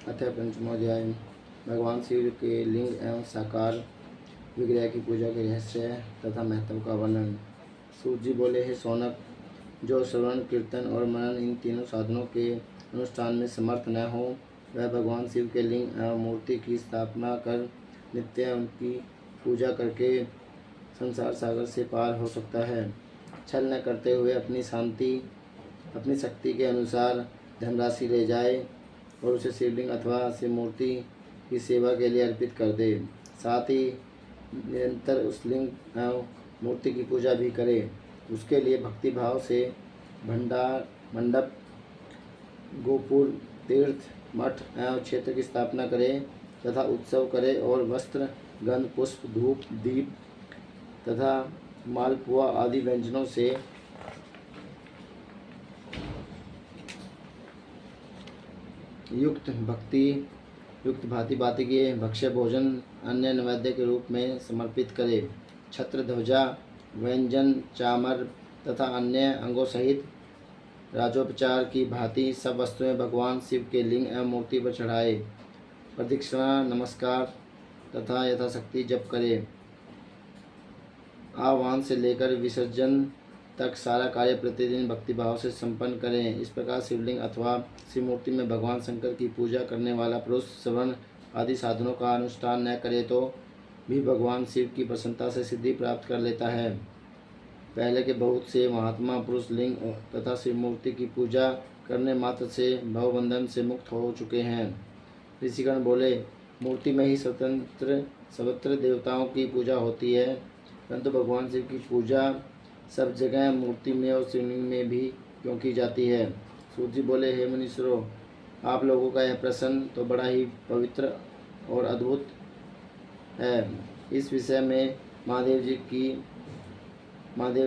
अतः पंचमोध्याय भगवान शिव के लिंग एवं साकार विग्रह की पूजा के रहस्य तथा महत्व का वर्णन। सूत जी बोले, हे सौनक, जो श्रवण कीर्तन और मनन इन तीनों साधनों के अनुष्ठान में समर्थ न हो, वह भगवान शिव के लिंग एवं मूर्ति की स्थापना कर नित्य उनकी पूजा करके संसार सागर से पार हो सकता है। छल न करते हुए अपनी शक्ति के अनुसार धनराशि ले जाए और उसे शिवलिंग अथवा शिव मूर्ति की सेवा के लिए अर्पित कर दे। साथ ही निरंतर उस लिंग एवं मूर्ति की पूजा भी करे। उसके लिए भक्ति भाव से भंडार, मंडप, गोपुर, तीर्थ, मठ एवं क्षेत्र की स्थापना करे तथा उत्सव करे और वस्त्र, गंध, पुष्प, धूप, दीप तथा मालपुआ आदि व्यंजनों से युक्त भांति भांति के भक्ष्य भोजन अन्य नैवेद्य के रूप में समर्पित करे। छत्र, ध्वजा, व्यंजन, चामर तथा अन्य अंगों सहित राजोपचार की भांति सब वस्तुएं भगवान शिव के लिंग एवं मूर्ति पर चढ़ाए। प्रदक्षिणा, नमस्कार तथा यथाशक्ति जप करे। आह्वान से लेकर विसर्जन तक सारा कार्य प्रतिदिन भक्तिभाव से संपन्न करें। इस प्रकार शिवलिंग अथवा शिव मूर्ति में भगवान शंकर की पूजा करने वाला पुरुष श्रवण आदि साधनों का अनुष्ठान न करे तो भी भगवान शिव की प्रसन्नता से सिद्धि प्राप्त कर लेता है। पहले के बहुत से महात्मा पुरुष लिंग तथा शिव मूर्ति की पूजा करने मात्र से भवबंधन से मुक्त हो चुके हैं। ऋषिगण बोले, मूर्ति में ही सर्वत्र देवताओं की पूजा होती है, परंतु भगवान शिव की पूजा सब जगह मूर्ति में और शिवलिंग में भी क्यों की जाती है। सूत जी बोले, हे मुनीश्वरों, आप लोगों का यह प्रश्न तो बड़ा ही पवित्र और अद्भुत है। इस विषय में महादेव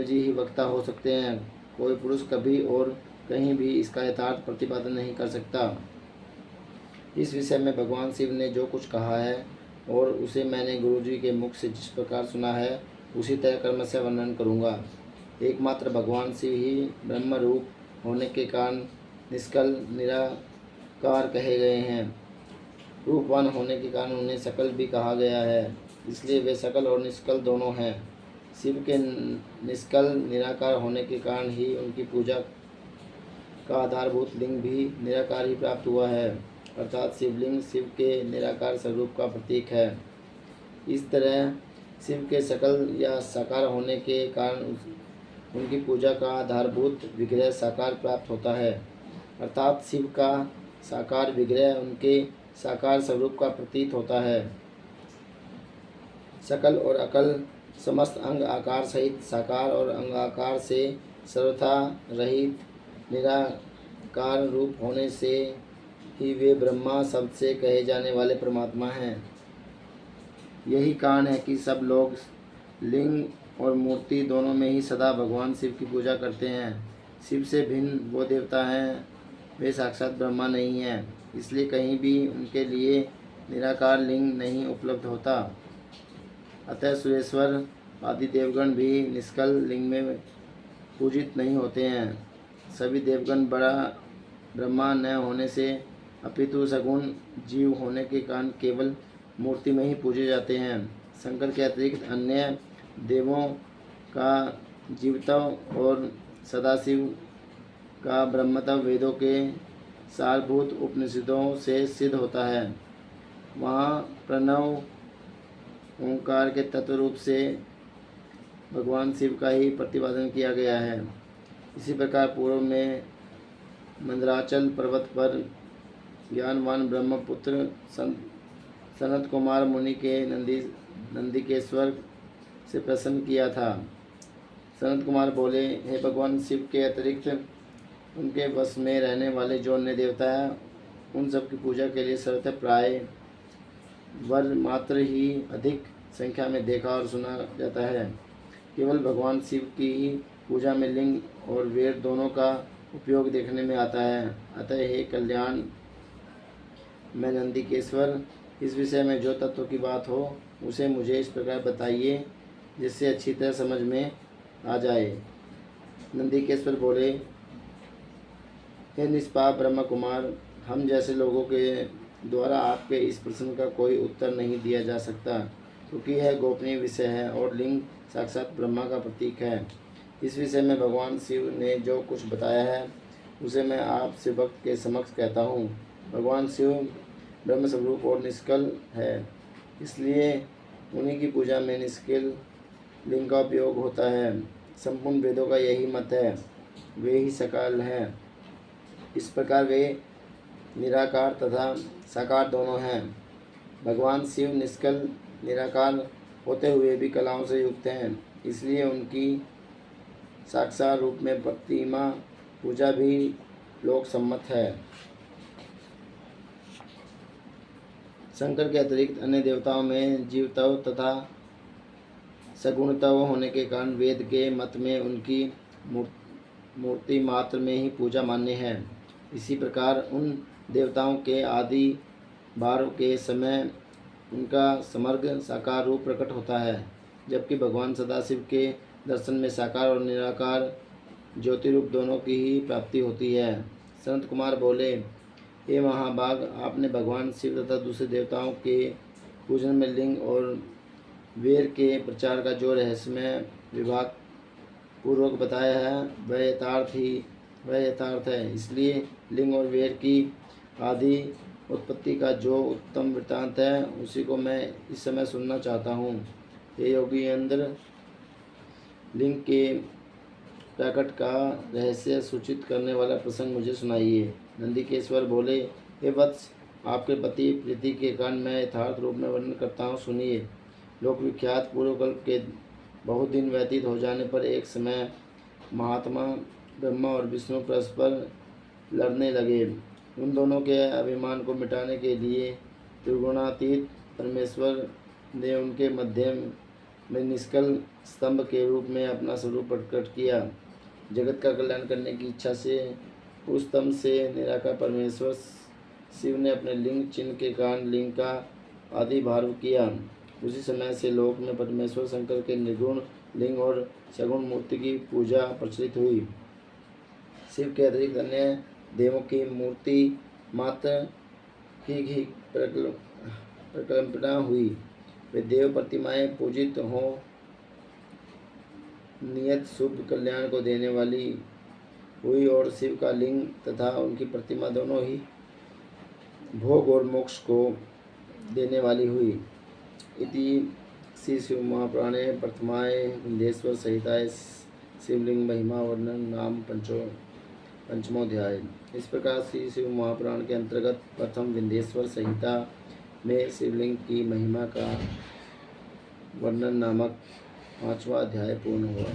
जी ही वक्ता हो सकते हैं। कोई पुरुष कभी और कहीं भी इसका यथार्थ प्रतिपादन नहीं कर सकता। इस विषय में भगवान शिव ने जो कुछ कहा है और उसे मैंने गुरु जी के मुख से जिस प्रकार सुना है, उसी तरह कर्म से वर्णन करूँगा। एकमात्र भगवान शिव ही ब्रह्म रूप होने के कारण निष्कल निराकार कहे गए हैं। रूपवान होने के कारण उन्हें सकल भी कहा गया है, इसलिए वे सकल और निष्कल दोनों हैं। शिव के निष्कल निराकार होने के कारण ही उनकी पूजा का आधारभूत लिंग भी निराकार ही प्राप्त हुआ है, अर्थात शिवलिंग शिव के निराकार स्वरूप का प्रतीक है। इस तरह शिव के सकल या साकार होने के कारण उनकी पूजा का आधारभूत विग्रह साकार प्राप्त होता है, अर्थात शिव का साकार विग्रह उनके साकार स्वरूप का प्रतीत होता है। सकल और अकल समस्त अंग आकार सहित साकार और अंगाकार से सर्वथा रहित निराकार रूप होने से ही वे ब्रह्मा शब्द से कहे जाने वाले परमात्मा हैं। यही कारण है कि सब लोग लिंग और मूर्ति दोनों में ही सदा भगवान शिव की पूजा करते हैं। शिव से भिन्न वो देवता हैं, वे साक्षात ब्रह्मा नहीं हैं, इसलिए कहीं भी उनके लिए निराकार लिंग नहीं उपलब्ध होता। अतः सुरेश्वर आदि देवगण भी निष्कल लिंग में पूजित नहीं होते हैं। सभी देवगण बड़ा ब्रह्मा न होने से अपितु सगुण जीव होने के कारण केवल मूर्ति में ही पूजे जाते हैं। शंकर के अतिरिक्त अन्य देवों का जीवत्व और सदाशिव का ब्रह्मत्व वेदों के सारभूत उपनिषदों से सिद्ध होता है। वहाँ प्रणव ओंकार के तत्व रूप से भगवान शिव का ही प्रतिपादन किया गया है। इसी प्रकार पूर्व में मंदराचल पर्वत पर ज्ञानवान ब्रह्मपुत्र सनत कुमार मुनि के नंदिकेश्वर से प्रसन्न किया था। सनत कुमार बोले, हे भगवान शिव के अतिरिक्त उनके वश में रहने वाले जो अन्य देवता हैं, उन सब की पूजा के लिए सर्वथा प्राय वर मात्र ही अधिक संख्या में देखा और सुना जाता है। केवल भगवान शिव की ही पूजा में लिंग और वेद दोनों का उपयोग देखने में आता है। अतः हे कल्याण मैं नंदिकेश्वर, इस विषय में जो तत्व की बात हो उसे मुझे इस प्रकार बताइए जिससे अच्छी तरह समझ में आ जाए। नंदिकेश्वर बोले, हे निष्पाप ब्रह्म कुमार, हम जैसे लोगों के द्वारा आपके इस प्रश्न का कोई उत्तर नहीं दिया जा सकता, क्योंकि यह गोपनीय विषय है और लिंग साक्षात ब्रह्मा का प्रतीक है। इस विषय में भगवान शिव ने जो कुछ बताया है उसे मैं आपसे भक्त के समक्ष कहता हूँ। भगवान शिव ब्रह्म स्वरूप और निष्कल है, इसलिए उन्हीं की पूजा में निष्कल लिंग का उपयोग होता है। संपूर्ण वेदों का यही मत है, वे ही सकाल हैं। इस प्रकार वे निराकार तथा साकार दोनों हैं। भगवान शिव निष्कल निराकार होते हुए भी कलाओं से युक्त हैं, इसलिए उनकी साक्षात रूप में प्रतिमा पूजा भी लोक सम्मत है। शंकर के अतिरिक्त अन्य देवताओं में जीवत्व तथा सगुणत्व होने के कारण वेद के मत में उनकी मूर्ति मात्र में ही पूजा मान्य है। इसी प्रकार उन देवताओं के आदि भाव के समय उनका समग्र साकार रूप प्रकट होता है, जबकि भगवान सदाशिव के दर्शन में साकार और निराकार ज्योति रूप दोनों की ही प्राप्ति होती है। संत कुमार बोले, हे महाभाग, आपने भगवान शिव तथा दूसरे देवताओं के पूजन में लिंग और वेर के प्रचार का जो रहस्यमय विभाग पूर्वक बताया है वह यथार्थ है। इसलिए लिंग और वेर की आदि उत्पत्ति का जो उत्तम वृत्तांत है उसी को मैं इस समय सुनना चाहता हूँ। हे योगी इंद्र, लिंग के प्रकट का रहस्य सूचित करने वाला प्रसंग मुझे सुनाइए। नंदिकेश्वर बोले, हे वत्स, आपके पति प्रीति के कारण मैं यथार्थ रूप में वर्णन करता हूँ, सुनिए। लोक विख्यात पूर्वकल्प के बहुत दिन व्यतीत हो जाने पर एक समय महात्मा ब्रह्मा और विष्णु परस्पर लड़ने लगे। उन दोनों के अभिमान को मिटाने के लिए त्रिगुणातीत परमेश्वर ने उनके मध्य में निष्कल स्तंभ के रूप में अपना स्वरूप प्रकट किया। जगत का कल्याण करने की इच्छा से उस स्तंभ से निराकार परमेश्वर शिव ने अपने लिंग चिन्ह के कारण लिंग का आदिभाव किया। उसी समय से लोक में परमेश्वर शंकर के निर्गुण लिंग और सगुण मूर्ति की पूजा प्रचलित हुई। शिव के अतिरिक्त अन्य देवों की मूर्ति मात्र ही प्रकल्पना हुई। वे देव प्रतिमाएं पूजित हों, नियत शुभ कल्याण को देने वाली हुई और शिव का लिंग तथा उनकी प्रतिमा दोनों ही भोग और मोक्ष को देने वाली हुई। इति श्री शिव महापुराणे प्रथमाय विंध्येश्वर सहिताय शिवलिंग महिमा वर्णन नाम पंचमोध्याय। इस प्रकार श्री शिव महापुराण के अंतर्गत प्रथम विंध्येश्वर संहिता में शिवलिंग की महिमा का वर्णन नामक 5वां अध्याय पूर्ण हुआ।